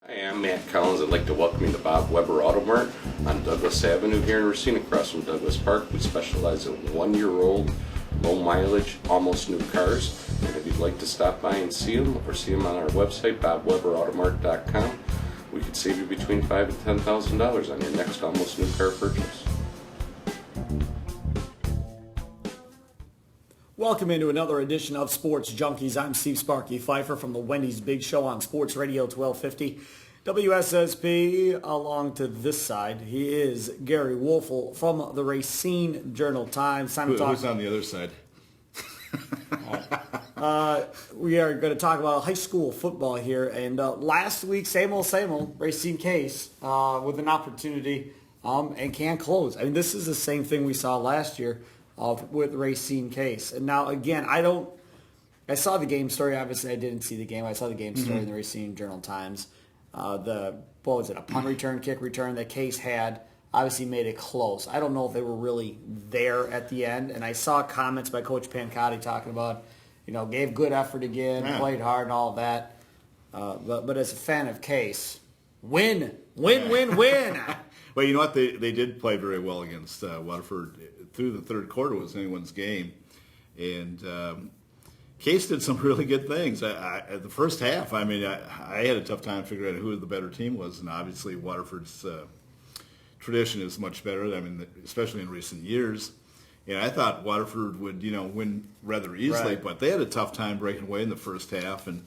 Hi, I'm Matt Collins. I'd like to welcome you to Bob Weber Auto Mart on Douglas Avenue here in Racine, across from Douglas Park. We specialize in 1-year-old, low mileage, almost new cars. And if you'd like to stop by and see them, or see them on our website, bobweberautomart.com, we could save you between $5,000 and $10,000 on your next almost new car purchase. Welcome into another edition of Sports Junkies. I'm Sparky FIfer from the Wendy's Big Show on Sports Radio 1250 WSSP. Along to this side, he is Gery Woelfel from the Racine Journal-Times. Who's on the other side? We are going to talk about high school football here. And last week, same old, Racine Case with an opportunity and can't close. I mean, this is the same thing we saw last year with Racine Case. And now, again, I saw the game story. Obviously, I didn't see the game. I saw the game story in the Racine Journal-Times. A punt return, kick return that Case had obviously made it close. I don't know if they were really there at the end. And I saw comments by Coach Pancotti talking about, gave good effort again, played hard and all of that. But as a fan of Case, win. Well, you know what? They did play very well against Waterford. Through the third quarter was anyone's game. And Case did some really good things. At the first half, I had a tough time figuring out who the better team was. And obviously Waterford's tradition is much better, especially in recent years. And I thought Waterford would, win rather easily. Right. But they had a tough time breaking away in the first half. And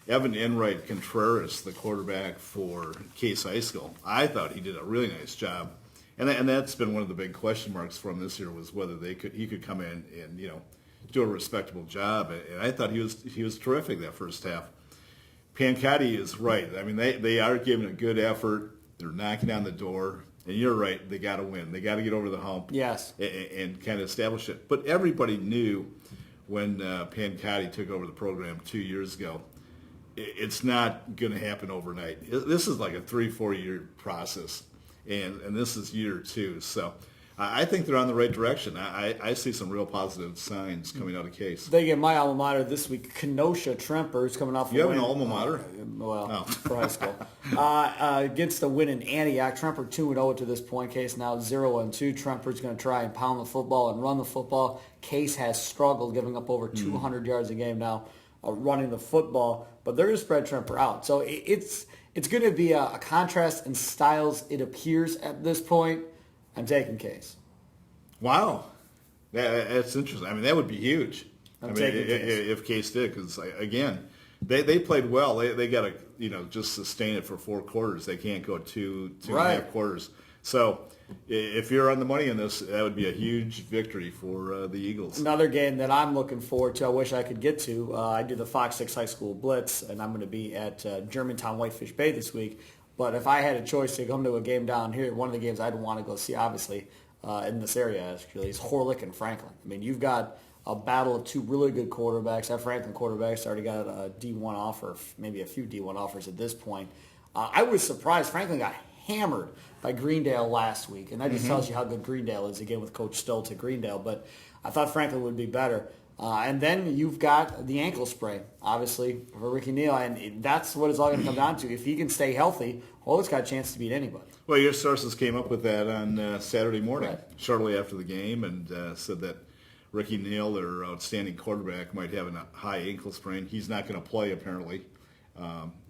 Evan Enright Contreras, the quarterback for Case High School, I thought he did a really nice job. And that's been one of the big question marks for him this year, was whether he could come in and do a respectable job. And I thought he was terrific that first half. Pancotti is right. They are giving a good effort. They're knocking on the door. And you're right. They got to win. They got to get over the hump. Yes. And kind of establish it. But everybody knew when Pancotti took over the program 2 years ago, it's not going to happen overnight. This is like a 3-4 year process. And this is year 2. So I think they're on the right direction. I see some real positive signs coming out of Case. They get my alma mater this week, Kenosha Tremper, is coming off a win. You have an alma mater? For high school. Against the win in Antioch. Tremper 2-0 to this point. Case now 0-2. Tremper's going to try and pound the football and run the football. Case has struggled, giving up over 200 yards a game now running the football. But they're going to spread Tremper out. So it's going to be a contrast in styles, it appears, at this point. I'm taking Case. Wow. That's interesting. That would be huge. I'm taking Case. If Case did, because, again, they played well. They got to, just sustain it for 4 quarters. They can't go two and a half quarters. So if you're on the money in this, that would be a huge victory for the Eagles. Another game that I'm looking forward to, I wish I could get to, I do the Fox 6 High School Blitz, and I'm going to be at Germantown Whitefish Bay this week. But if I had a choice to come to a game down here, one of the games I'd want to go see, obviously, in this area, actually, is Horlick and Franklin. You've got a battle of 2 really good quarterbacks. That Franklin quarterback's already got a D1 offer, maybe a few D1 offers at this point. I was surprised. Franklin got hammered by Greendale last week, and that just tells you how good Greendale is, again, with Coach Stoltz at Greendale. But I thought Franklin would be better. And then you've got the ankle sprain, obviously, for Ricky Neal, and that's what it's all going to come down to. If he can stay healthy, it's got a chance to beat anybody. Well, your sources came up with that on Saturday morning, shortly after the game, and said that Ricky Neal, their outstanding quarterback, might have a high ankle sprain. He's not going to play, apparently,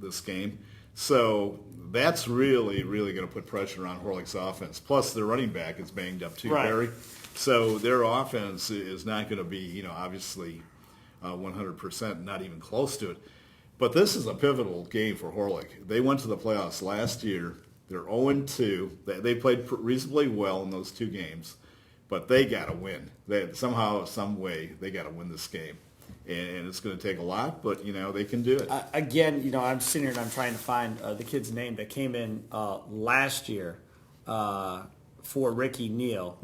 this game. So that's really, really going to put pressure on Horlick's offense. Plus, their running back is banged up too, Barry. So their offense is not going to be, obviously 100%, not even close to it. But this is a pivotal game for Horlick. They went to the playoffs last year. They're 0-2. They played reasonably well in those 2 games, but they got to win. Somehow, some way, they got to win this game. And it's going to take a lot, but, they can do it. Again, I'm sitting here and I'm trying to find the kid's name that came in last year for Ricky Neal.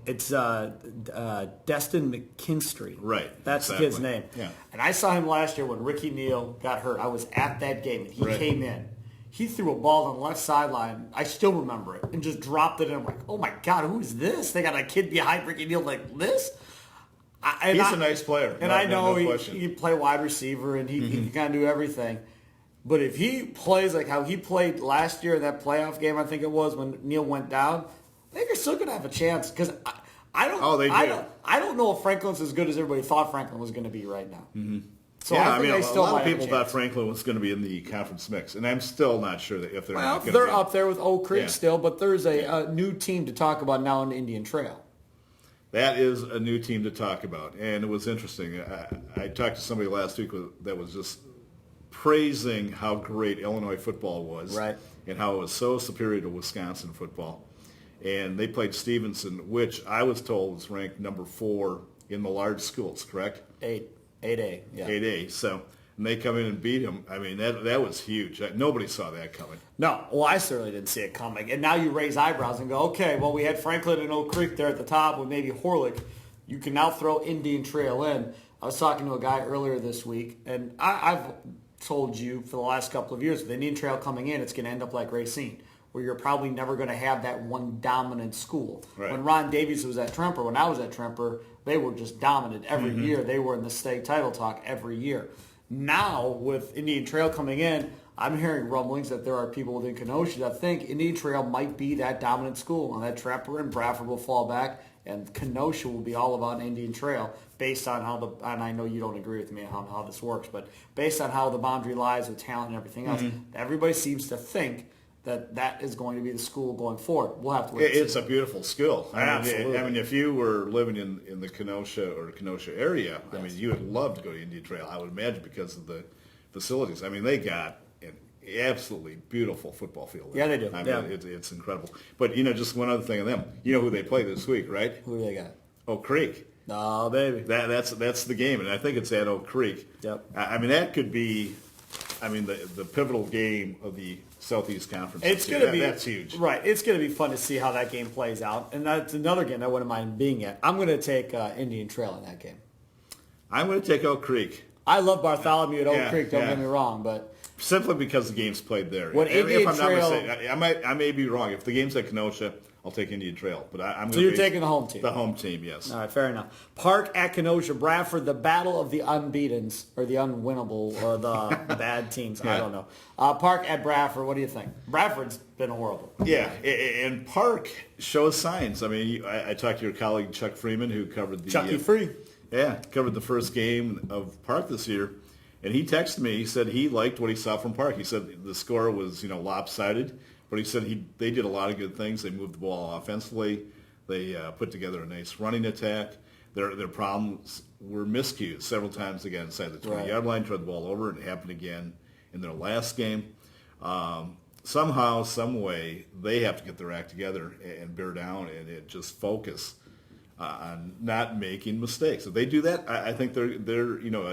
It's Destin McKinstry. Right. That's the kid's name. Yeah. And I saw him last year when Ricky Neal got hurt. I was at that game, and he came in. He threw a ball on the left sideline. I still remember it, and just dropped it. And I'm like, oh, my God, who is this? They got a kid behind Ricky Neal like this? He's a nice player. And I know he play wide receiver, and he can kind of do everything. But if he plays like how he played last year in that playoff game, I think it was when Neal went down, I think they're still going to have a chance because I don't. Oh, they do. I don't know if Franklin's as good as everybody thought Franklin was going to be right now. Mm-hmm. So yeah, I think they still a lot might of have people a thought chance. Franklin was going to be in the conference mix, and I'm still not sure that if they're Well, not going to they're be. up there with Oak Creek Yeah. still, but there's a new team to talk about now in the Indian Trail. That is a new team to talk about, and it was interesting. I talked to somebody last week that was just praising how great Illinois football was, Right. and how it was so superior to Wisconsin football. And they played Stevenson, which I was told was ranked number 4 in the large schools, correct? 8A, yeah. 8A. So, and they come in and beat them. I mean, that was huge. Nobody saw that coming. No, well, I certainly didn't see it coming. And now you raise eyebrows and go, okay, well, we had Franklin and Oak Creek there at the top with maybe Horlick. You can now throw Indian Trail in. I was talking to a guy earlier this week, and I've told you for the last couple of years, with Indian Trail coming in, it's going to end up like Racine, where you're probably never going to have that one dominant school. Right. When Ron Davies was at Tremper, when I was at Tremper, they were just dominant every year. They were in the state title talk every year. Now, with Indian Trail coming in, I'm hearing rumblings that there are people within Kenosha that think Indian Trail might be that dominant school, and that Tremper and Bradford will fall back, and Kenosha will be all about Indian Trail based on how and I know you don't agree with me on how this works, but based on how the boundary lies with talent and everything else, everybody seems to think that is going to be the school going forward. We'll have to wait. It's a beautiful school. Absolutely. I mean, if you were living in the Kenosha or Kenosha area, I mean, you would love to go to Indian Trail, I would imagine, because of the facilities. I mean, they got an absolutely beautiful football field. Yeah, they do. I mean, Yeah. it's incredible. But, just one other thing on them. You know who they play this week, right? Who do they got? Oak Creek. Oh, baby. That's the game, and I think it's at Oak Creek. Yep. I mean, that could be, the pivotal game of the Southeast Conference. It's going to be that's huge, right? It's going to be fun to see how that game plays out, and that's another game I wouldn't mind being at. I'm going to take Indian Trail in that game. I'm going to take Oak Creek I love Bartholomew at Oak Yeah, Creek. Don't yeah. get me wrong, but simply because the game's played there. When Indian if I'm Trail- not mistaken, I may be wrong. If the game's at Kenosha, I'll take Indian Trail. But I'm. So you're taking the home team. The home team, yes. all right, fair enough. Park at Kenosha, Bradford, the battle of the unbeatens or the unwinnable or the bad teams. I Yeah. don't know. Park at Bradford. What do you think? Bradford's been horrible. Yeah, and Park shows signs. I mean, I talked to your colleague Chuck Freeman, who covered the Chucky Free. Yeah, covered the first game of Park this year, and he texted me. He said he liked what he saw from Park. He said the score was lopsided, but he said they did a lot of good things. They moved the ball offensively. They put together a nice running attack. Their problems were miscues several times. They got inside the 20-yard line, turned the ball over, and it happened again in their last game. Somehow, some way, they have to get their act together and bear down and just focus on not making mistakes. If they do that, I think they're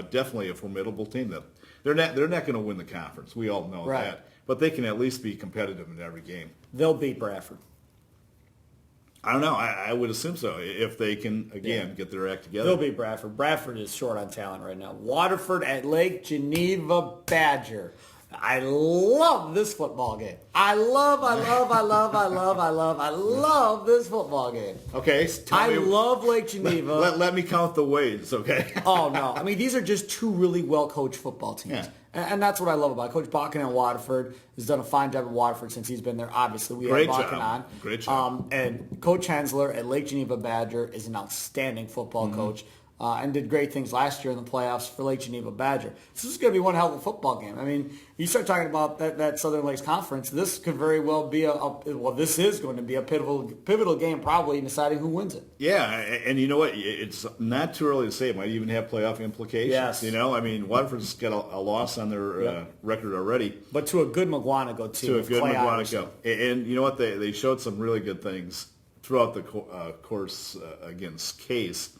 definitely a formidable team. That they're not going to win the conference. We all know Right. that, but they can at least be competitive in every game. They'll beat Bradford. I don't know. I would assume so if they can get their act together. They'll beat Bradford. Bradford is short on talent right now. Waterford at Lake Geneva Badger. I love this football game. I love this football game. Okay, I love Lake Geneva. Let me count the ways, okay? Oh, no. I mean, these are just two really well-coached football teams. Yeah. And that's what I love about it. Coach Bakken at Waterford has done a fine job at Waterford since he's been there. Obviously, we Great had Bakken job. on. Great job. And Coach Hensler at Lake Geneva Badger is an outstanding football coach and did great things last year in the playoffs for Lake Geneva Badger. This is going to be one hell of a football game. I mean, you start talking about that Southern Lakes Conference, this could very well be this is going to be a pivotal game probably in deciding who wins it. Yeah, and you know what? It's not too early to say. It might even have playoff implications. Yes. I mean, Waterford's got a loss on their record already. But to a good McGuanago team. To a with good Clay McGuanago. Iverson. And you know what? They showed some really good things throughout the course against Case.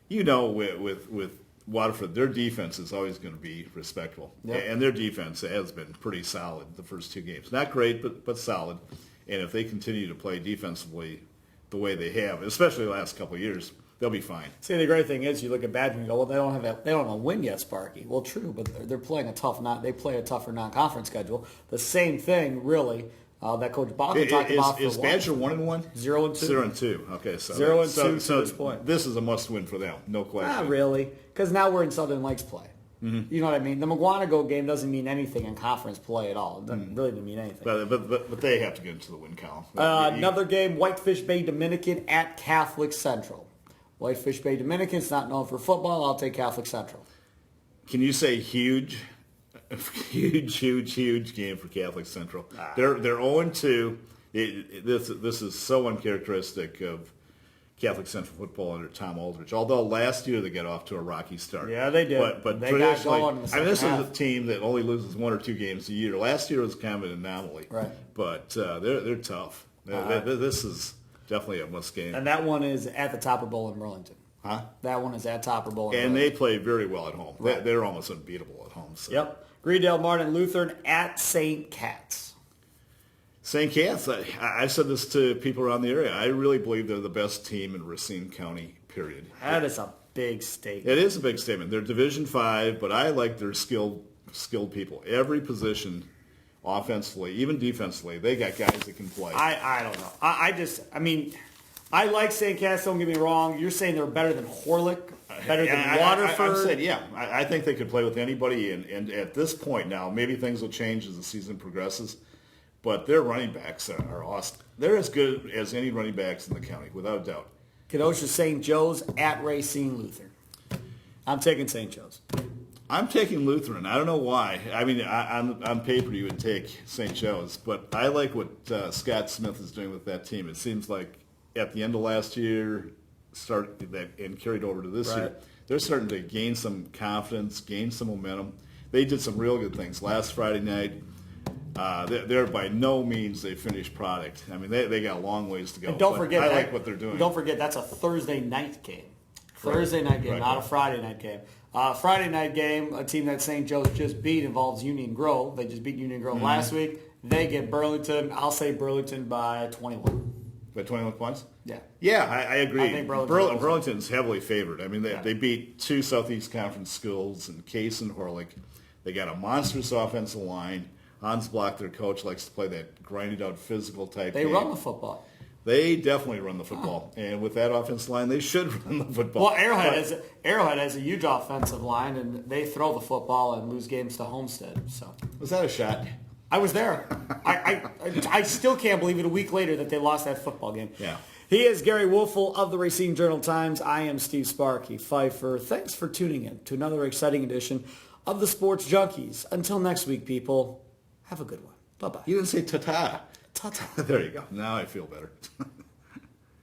With Waterford, their defense is always going to be respectable. Yep. And their defense has been pretty solid the first two games. Not great, but solid. And if they continue to play defensively the way they have, especially the last couple of years, they'll be fine. See, the great thing is, you look at Badger and you go, well, they don't have a win yet, Sparky. Well, true, but they're playing they play a tougher non-conference schedule. The same thing, really, that Coach Bakken talked about. Is Badger 1-1? 0-2. 0-2. Okay, so 0-2 so to this point. This is a must-win for them, no question. Not really, because now we're in Southern Lakes play. You know what I mean? The McGuanago game doesn't mean anything in conference play at all. It doesn't really mean anything. But they have to get into the win column. Another game, Whitefish Bay Dominican at Catholic Central. Whitefish Bay Dominican's not known for football. I'll take Catholic Central. Can you say huge? Huge game for Catholic Central. They're 0-2. This is so uncharacteristic of Catholic Central football under Tom Aldrich. Although last year they got off to a rocky start. Yeah, they did. But they got going in the this second is a team that only loses 1 or 2 games a year. Last year was kind of an anomaly. Right. But they're tough. This is definitely a must game. And that one is at the Topper Bowl in Burlington. Huh? That one is at Topper Bowl in And Burlington. they play very well at home. Right. They're almost unbeatable at home. So. Yep. Greendale Martin Lutheran at St. Cat's. St. Cat's, I said this to people around the area. I really believe they're the best team in Racine County, period. That is a big statement. It is a big statement. They're Division 5, but I like their skilled people. Every position, offensively, even defensively, they got guys that can play. I don't know. I like St. Cat's, don't get me wrong. You're saying they're better than Horlick, better than Waterford? I think they could play with anybody, and at this point now, maybe things will change as the season progresses, but their running backs are awesome. They're as good as any running backs in the county, without a doubt. Kenosha St. Joe's at Racine Lutheran. I'm taking St. Joe's. I'm taking Lutheran. I don't know why. I mean, on paper you would take St. Joe's, but I like what Scott Smith is doing with that team. It seems like at the end of last year, and carried over to this year, they're starting to gain some confidence, gain some momentum. They did some real good things last Friday night. They're by no means a finished product. I mean, they got a long ways to go. And don't forget, I like what they're doing. Don't forget, that's a Thursday night game. Thursday night game, Right. not a Friday night game. Friday night game, a team that St. Joe's just beat involves Union Grove. They just beat Union Grove last week. They get Burlington. I'll say Burlington by 21. By 21 points? Yeah. Yeah, I agree. I think Burlington's heavily favored. I mean, they beat 2 Southeast Conference schools in Case and Horlick. They got a monstrous offensive line. Hans Block, their coach, likes to play that grinded-out physical type They game. run the football. They definitely run the football. And with that offensive line, they should run the football. Well, Arrowhead has a huge offensive line, and they throw the football and lose games to Homestead. So Was that a shot? I was there. I still can't believe it a week later that they lost that football game. Yeah. He is Gery Woelfel of the Racine Journal-Times. I am Steve Sparky, FIfer. Thanks for tuning in to another exciting edition of the Sports Junkies. Until next week, people, have a good one. Bye-bye. You didn't say ta-ta. Ta-ta. There you go. Now I feel better.